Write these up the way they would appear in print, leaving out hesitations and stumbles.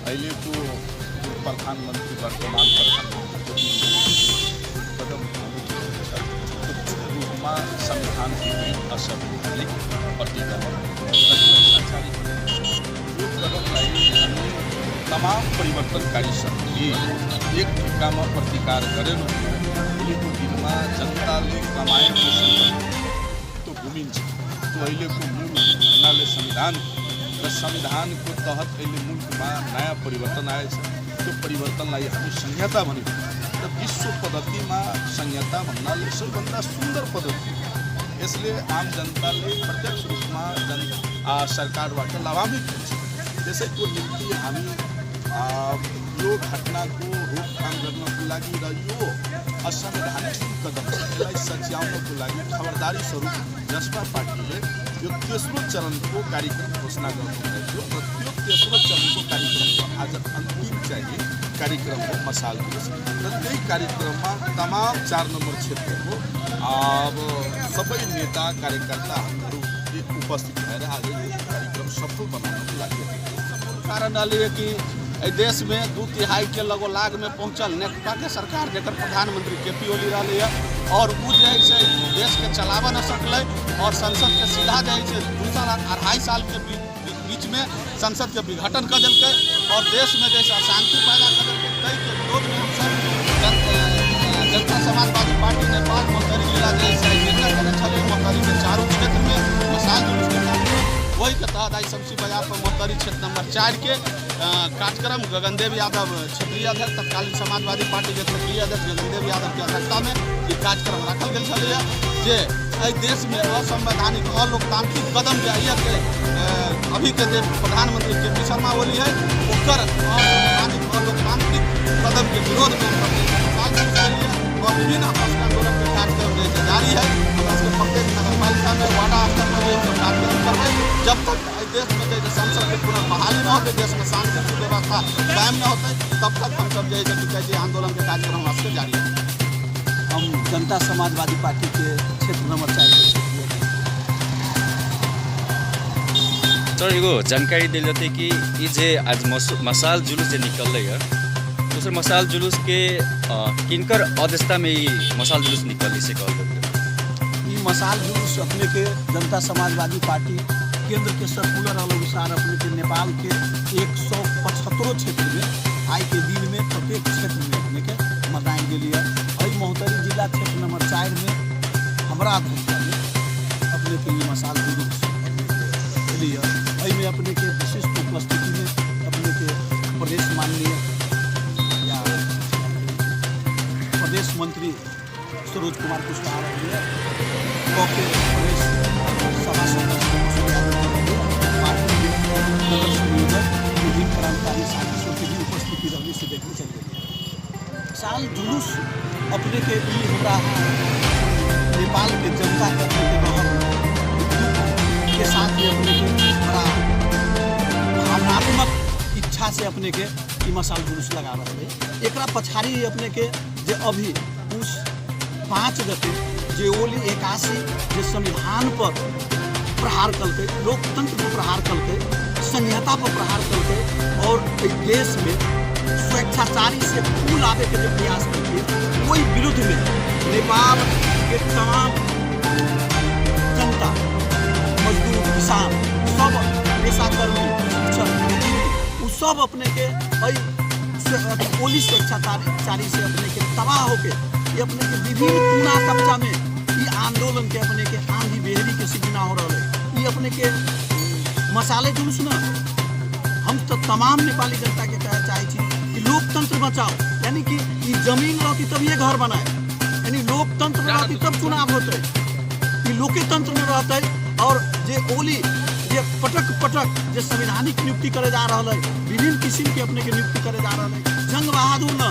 अहिलेको प्रधानमन्त्री वर्तमान प्रधानमन्त्री कदम रूपमा संविधानको असंवैधानिक प्रतिगमन यो कदमलाई हामी तमाम परिवर्तनकारी शक्तिले एक ढुक्कामा प्रतिकार गरेनौँ। अहिलेको दिनमा जनताले कमाएको सम्पत्ति त्यो गुमिन्छ। त्यो अहिलेको मूल हुनाले संविधान र संविधानको तहत अहिले मुलुकमा नयाँ परिवर्तन आएछ। त्यो परिवर्तनलाई हामी संहिता भन्यौँ र विश्व पद्धतिमा संहिता भन्नाले सबैभन्दा सुन्दर पद्धति। यसले आम जनताले प्रत्यक्ष रूपमा सरकारबाट लाभान्वित हुन्छ। त्यसैको निम्ति हामी यो घटनाको रोकथाम गर्नको लागि र यो असंवैधानिक कदम यसलाई सच्याउनको लागि खबरदारी स्वरूप जसपा पार्टीले यो तेस्रो चरणको कार्यक्रम घोषणा गर्नुभएको थियो र त्यो तेस्रो चरणको कार्यक्रमको आज अन्तिम चाहिँ कार्यक्रम हो मसाल दिवस र त्यही कार्यक्रममा तमाम 4 नम्बर क्षेत्रको सबै नेता कार्यकर्ता हामीहरू उपस्थित भएर आज यो कार्यक्रम सफल बनाउनको लागि कारण कि देश में 2/3 के लगोलाग में पहुँचल नेता के सरकार जकर प्रधानमंत्री केपी ओली रही है और वो जो है देश के चलावा न सकल और संसद के सीधा जो है 2 साल 2.5 साल के बीच में संसद के विघटन कर दिल्क और देश में जैसे अशांति पैदा कर दिल्क। कई के विरोध में हम सब जनता समाजवादी पार्टी नेपाल मोहतरी जिला जैसे निर्णय करने चले मोहतरी के चारों क्षेत्र में मसाल जुलूस निकाले। वही के तहत आई शमशी बाजार पर मोहतरी क्षेत्र नंबर 4 के कार्यक्रम गगनदेव यादव क्षेत्रीय अध्यक्ष तत्कालीन समाजवादी पार्टी के क्षेत्रीय अध्यक्ष गगनदेव यादव की अध्यक्षता में ये कार्यक्रम रखल गया जे देश में असंवैधानिक अलोकतांत्रिक कदम जो के अभी के प्रधानमंत्री केपी शर्मा ओली है ओकर असंवैधानिक अलोकतांत्रिक कदम के विरोध में और विभिन्न आपसी आंदोलन के कार्यक्रम जैसे जारी है। इसके प्रत्येक नगरपालिका में वार्डा स्तर पर कार्यक्रम करवे जब तक देश में जैसे संसद के पुनः बहाली न होते, देश में शांति व्यवस्था कायम न होते, तब तक हम सब जैसे आंदोलन के कार्यक्रम से जारी है। हम जनता समाजवादी पार्टी के क्षेत्र नंबर 4 सर एगो जानकारी दिल जाते कि ये जे आज मसाल जुलूस जो निकल रही है दूसरे मसाल जुलूस के किनकर अध्यक्षता में ये मसाल जुलूस निकल से कह ये मसाल जुलूस अपने के जनता समाजवादी पार्टी केंद्र के सर्कुलर अनुसार अपने के नेपाल के 175 क्षेत्र में आज के दिन में प्रत्येक क्षेत्र में अपने के मतदान के लिए वही मोहतरी जिला क्षेत्र नंबर 4 में हमारा अध्यक्षता में अपने के लिए मसाल जुलूस लिए में अपने के विशिष्ट उपस्थिति में अपने के प्रदेश माननीय या प्रदेश मंत्री सरोज कुमार कुशवाहा रही है प्रदेश सभा विभिन्न क्रांतिकारी साजिशों की भी उपस्थिति रहने से देखने चाहिए। साल जुलूस अपने के लिए हो रहा है नेपाल के जनता के के साथ ही अपने के बड़ा भावनात्मक इच्छा से अपने के मसाल जुलूस लगा रहे हैं। एक पछाड़ी अपने के जे अभी उस 5 गते जे ओली 81 जे संविधान पर प्रहार करके लोकतंत्र पर प्रहार करके संहिता पर प्रहार करके और देश में स्वेच्छाचारी से फूल आवे के जो प्रयास किए कोई विरुद्ध में नेपाल के तमाम जनता मजदूर किसान सब पेशाकर्मी शिक्षक सब अपने के ओली स्वेच्छाचारी से अपने के तबाह होके ये अपने के विभिन्न पूना कब्जा में ये आंदोलन के अपने के आंधी बेहरी के सिग्ना हो रहा है। ये अपने के मसाले जुलूस न हम तो तमाम नेपाली जनता के कहे चाहे कि लोकतंत्र बचाओ, यानी कि ये जमीन रहती तब ये घर बनाए, यानी लोकतंत्र रहती तब चुनाव होते, ये लोकतंत्र में रहते और जे ओली जे पटक पटक जे संवैधानिक नियुक्ति करे जा रहा है विभिन्न किस्म के अपने के नियुक्ति करे जा रहा है। जंग बहादुर न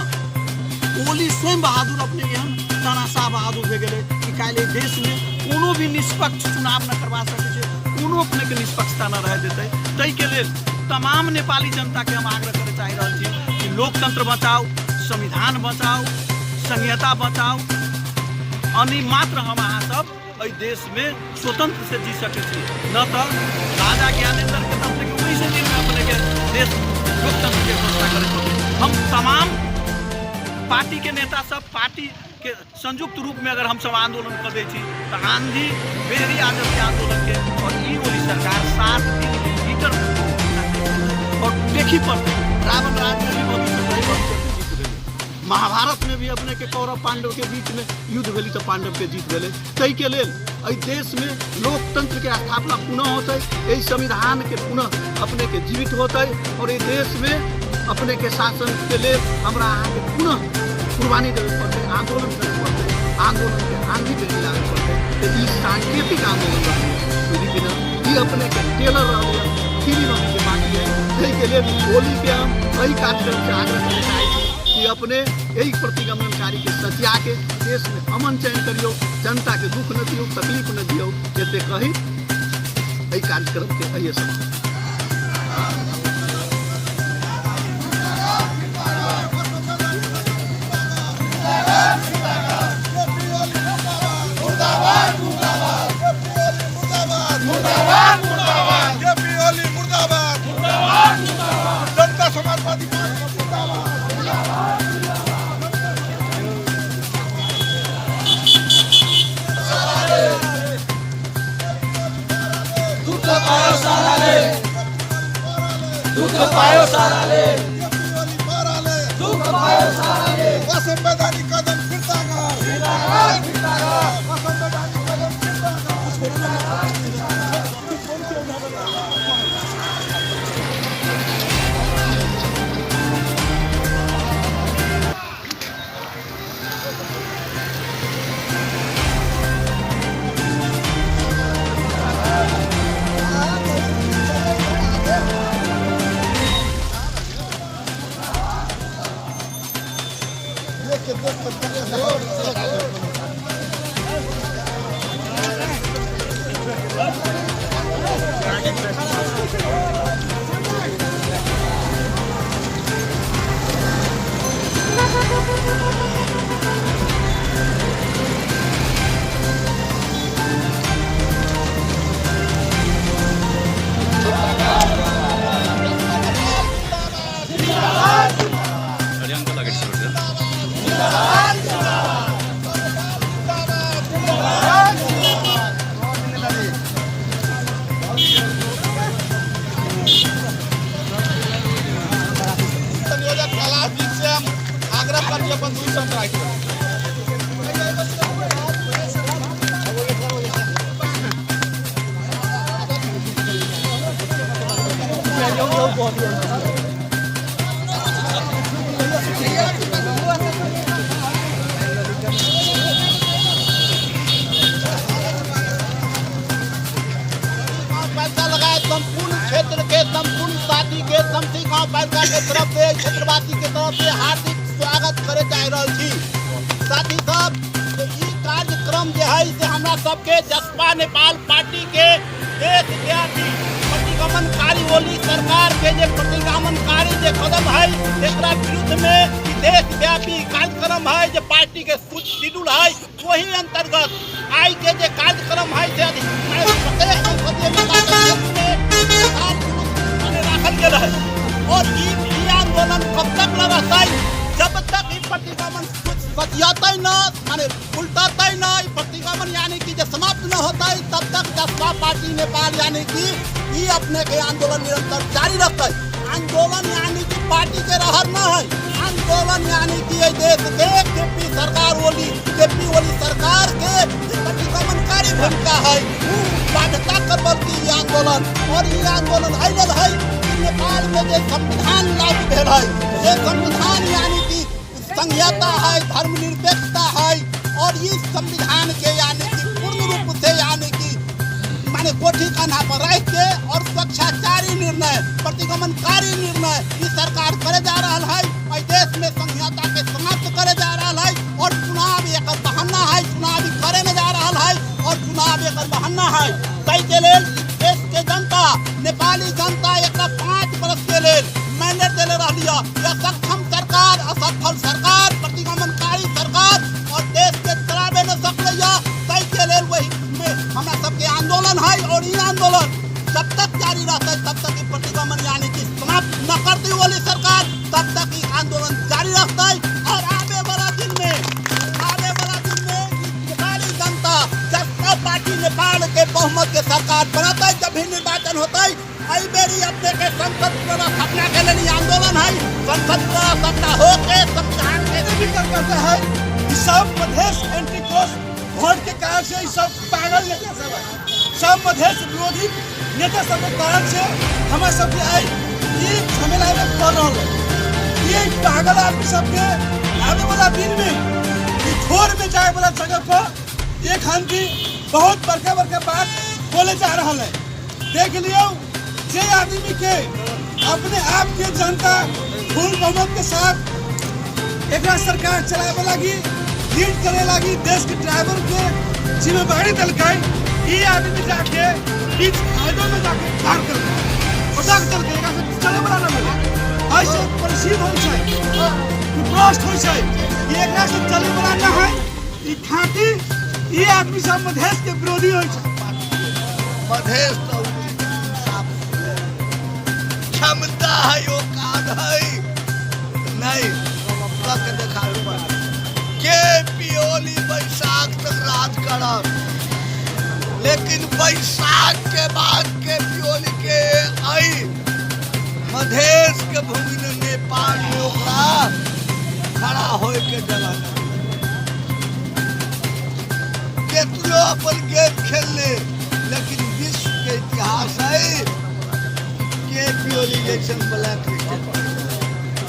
ओली स्वयं बहादुर अपने यहाँ तानाशाह बहादुर भे गए कि काले देश में कोनो भी निष्पक्ष चुनाव न करवा सके, कोनो अपने के निष्पक्षता न रह देते। तई के लिए तमाम नेपाली जनता के हम आग्रह करे चाह रहे कि लोकतंत्र बचाओ, संविधान बचाओ, संहिता बचाओ अनि मात्र हम अहाँ सब एहि देश में स्वतंत्र से जी सके छी, न तो राजा ज्ञानेंद्र के तरफ से 19 दिन में अपने के देश लोकतंत्र के व्यवस्था करे। हम तमाम पार्टी के नेता सब पार्टी के संयुक्त रूप में अगर हम सब आंदोलन कर दै छी तो आंधी बेहरी आदत के आंदोलन के और ई ओली सरकार 7 दिन लीडर और देखी पर रावण राज्य महाभारत में भी अपने के कौरव पांडव के बीच में युद्ध भेली तो पांडव के जीत भेले। तै के लेल एहि देश में लोकतंत्र के स्थापना पुनः होते, एहि संविधान के पुनः अपने के जीवित होते और एहि देश में अपने के शासन के लिए हमरा अहाँ के पुनः कुर्बानी देवे पड़ते, आंदोलन करे पड़ते, आंदोलन के आंधी पे लागे पड़ते। तो ई सांकेतिक आंदोलन रहे, लेकिन ई अपने के टेलर रहे फिल्म अभी के बाकी है। तै के लिए होली के हम एहि कार्यक्रम से आग्रह करना चाहते हैं कि अपने यही प्रतिगमनकारी के सत्या के देश में अमन चयन करियो, जनता के दुख न दियो, तकलीफ न दियो, जैसे कही यही कार्यक्रम के अये सब क्षेत्रवासी के तरफ से हार्दिक स्वागत करे जा रही थी। साथ ही साथ ई कार्यक्रम जो है से हमरा सबके जसपा नेपाल पार्टी के देशव्यापी प्रतिगमनकारी ओली सरकार के जे प्रतिगमनकारी जे कदम है एकरा विरुद्ध में देशव्यापी कार्यक्रम है जो पार्टी के शेड्यूल है वही अंतर्गत आई के जे कार्यक्रम है से प्रत्येक संसदीय राखल गेल है और ई आंदोलन कब तक रहता है जब तक ई प्रतिगमन सतियाता न माने उल्टाता न प्रतिगमन यानी कि जब समाप्त न होता है तब तक जसपा पार्टी नेपाल यानी कि ये अपने के आंदोलन निरंतर जारी रखता है। आंदोलन यानी कि पार्टी के रहर न है, आंदोलन यानी कि ये देश के केपी सरकार ओली सरकार के प्रतिगमनकारी भूमिका है बाध्यता करबल की ये आंदोलन और ये आंदोलन आयल है नेपाल में जो संविधान लागू भेल है ये संविधान यानी कि संघीयता है, धर्मनिरपेक्षता है और इस संविधान के यानी कि पूर्ण रूप से यानी कि माने कोठी कान्हा पर रह के और स्वच्छाचारी निर्णय प्रतिगमनकारी निर्णय इस सरकार करे जा रहा है और देश में संघीयता के समाप्त करे जा रहा है और चुनाव एक बहाना है, चुनाव करे न जा रहा है और चुनाव एक बहाना है। तै के लेल देश के जनता नेपाली जनता एक 5 वर्ष के लेल मैंडेट देले रही है। सक्षम सरकार असफल सरकार प्रतिगमनकारी सरकार और देश के चलावे न सकले के सरकार बनता जब भी निर्वाचन होता है। आई बेरी अपने के संसद पुनर्स्थापना के लिए आंदोलन है। संसद पुनर्स्थापना होके संविधान के स्पीकर कहते हैं कि सब मधेश एंटी क्रॉस वोट के कारण से ये सब पागल नेता सब है, सब मधेश विरोधी नेता सब के कारण से हमारे सबके आई ये झमेला में पड़ रहा है। ये पागल आदमी सबके आने वाला दिन में छोर में जाए वाला जगह पर एक आदमी बहुत बड़का बड़का बात बोले जा रहा है। देख लियो जे आदमी के अपने आप के जनता फुल बहुमत के साथ एक सरकार चलावे लगी, लीड करे लगी, देश के ड्राइवर के जिम्मेवारी दिलकाई, ये आदमी जाके बीच खाइडों में जाके पार कर पटाख चल के चले वाला ना मिले। ऐसे परिचित हो जाए, विप्रस्त हो जाए, ये एक से चले वाला ना है। ये खाती ये आदमी सब मधेश के विरोधी हो जाए। मधेश तो क्षमता है, औकात है नहीं तक दिखावे के पियोली बैसाख तक राज करब, लेकिन बैसाख के बाद के पियोली के आई मधेश के भूमि में नेपाल में ओकरा खड़ा होए के जगह केतनो अपन गेम खेल ले, लेकिन विश्व के इतिहास है के पियोली इलेक्शन ब्लैक लिस्टेड।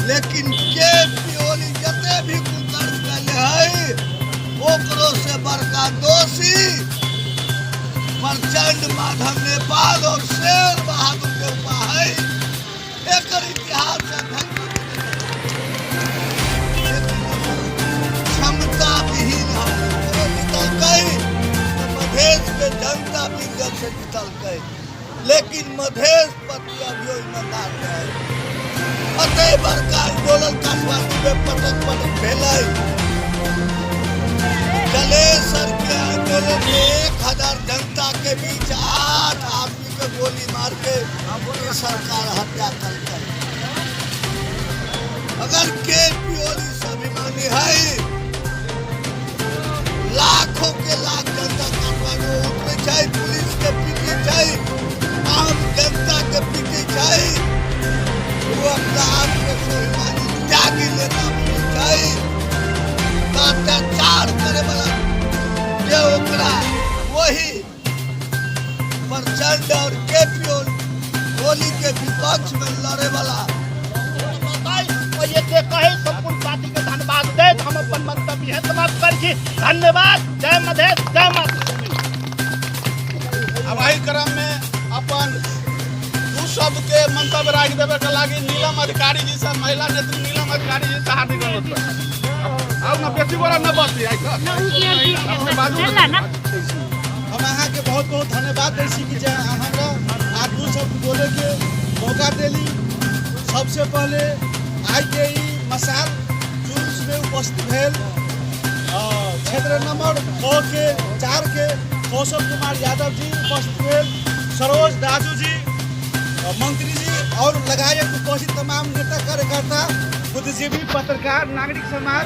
लेकिन के पियोली जते भी कुकर्म कैले है ओकरो से बड़का दोषी प्रचंड माधव नेपाल और शेर बहादुर के ऊपर है। एक इतिहास क्षमता विहीन है। मधेश के जनता भी जब से जीतल गए, लेकिन मधेश पति अभियो ईमानदार है। अतः बड़का आंदोलन काठमांडू में पटक पटक भेलै। जलेसर के आंदोलन में 1000 जनता के बीच 8 आदमी के गोली मार के ये सरकार हत्या कर। अगर के पियोली स्वाभिमानी है, लाखों के लाख जनता काठमांडू उठे जाए, पुलिस के पीछे जाए, आम जनता के पीछे जाए, वो अपना आप के स्वाभिमानी त्यागी लेता जाए, अत्याचार करे वाला ये ओकरा वही प्रचंड और के पियोली के विपक्ष में लड़े वाला ये कहे संपूर्ण पार्टी के धन्यवाद दे। हम अपन मंतव्य है समाप्त करी। धन्यवाद। जय मधेश, जय मातृभूमि। अब एहि क्रम में अपन दू शब्द के मंतव्य राख देवे के लागी नीलम अधिकारी जी से, महिला नेत्री नीलम अधिकारी जी से हार्दिक अनुरोध। अब ना बेटी बोला न बस अपने बाजू हम अहाँ के बहुत बहुत धन्यवाद दै छी कि जे हमरा आदमी सब बोले के मौका देली। सबसे पहले आज के मसाल जुलूस में उपस्थित भेल क्षेत्र नंबर 4 के कौशल कुमार यादव जी उपस्थित भेल, सरोज दाजू जी, मंत्री जी और लगायत उपस्थित तमाम नेता कार्यकर्ता, बुद्धिजीवी, पत्रकार, नागरिक समाज,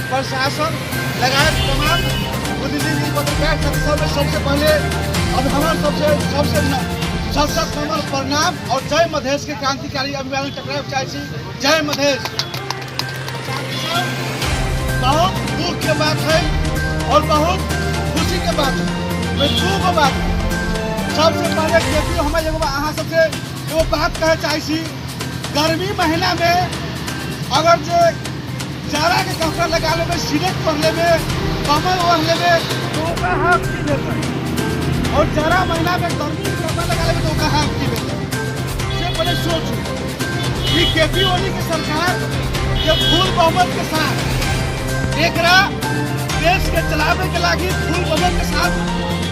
प्रशासन लगायत तमाम बुद्धिजीवी पत्रकार सब में सबसे पहले अब हमारे सबसे नम्र प्रणाम और जय मधेश के क्रांतिकारी अभियान टकराव चाहिए। जय मधेश। बहुत दुख के बात है और बहुत खुशी के बात है। मैं दू गो बात सबसे पहले देखियो हम अहाँ सबसे एगो बात कहे चाहिए। गर्मी महीना में अगर जो जाड़ा के कपड़ा लगा लेवे, सिलेट पहन लेवे, कमल ओढ़ लेवे तो ओका हाथ की लेते, और जाड़ा महीना में गर्मी के कपड़ा लगा लेवे तो ओका हाथ की लेते। इससे पहले सोचो कि केपी ओली की सरकार जब फुल बहुमत के साथ एक देश के चलावे के लागी फुल बहुमत के साथ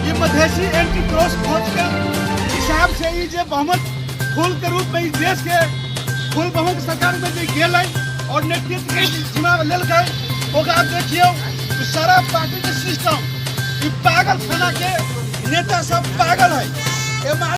ये मधेसी एंटी क्रॉस वोट के हिसाब से ही जो बहुमत फुल के रूप में इस देश के फुल बहुमत सरकार में जो गेल और नेतृत्व के जिम्मा लेल गए ओकरा देखियो सारा पार्टी के सिस्टम पागल खाना के नेता सब पागल है।